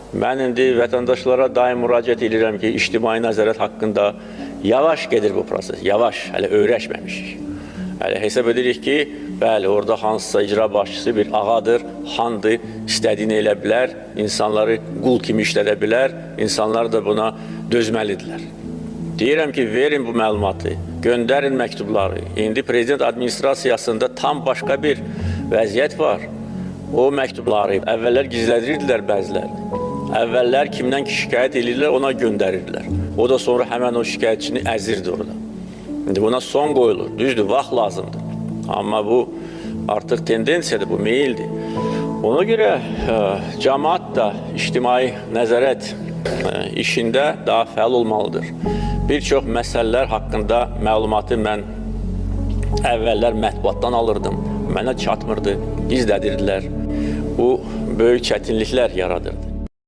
Mən indi vətəndaşlara daim müraciət edirəm ki, ictimai nəzarət haqqında yavaş gedir bu proses, yavaş, hələ öyrəşməmişik. Hələ hesab edirik ki, bəli, orada hansısa icra başçısı bir ağadır, xandır, istədiyini elə bilər, insanları qul kimi işlədə bilər, insanlar da buna dözməlidirlər. Deyirəm ki, verin bu məlumatı, göndərin məktubları. İndi prezident administrasiyasında tam başqa bir vəziyyət var. O məktubları əvvəllər gizlədirdilər bəziləri. Əvvəllər kimdən ki şikayət edirlər, ona göndərirdilər. O da sonra həmən o şikayətçini əzirdi orada. İndi buna son qoyulur, düzdür, vaxt lazımdır. Amma bu artıq tendensiyadır, bu meyildir. Ona görə cəmaət da ictimai nəzarət işində daha fəal olmalıdır. Bir çox məsələlər haqqında məlumatı mən əvvəllər mətbuatdan alırdım. Mənə çatmırdı, gizlədirdilər. Bu böyük çətinliklər yaradırdı.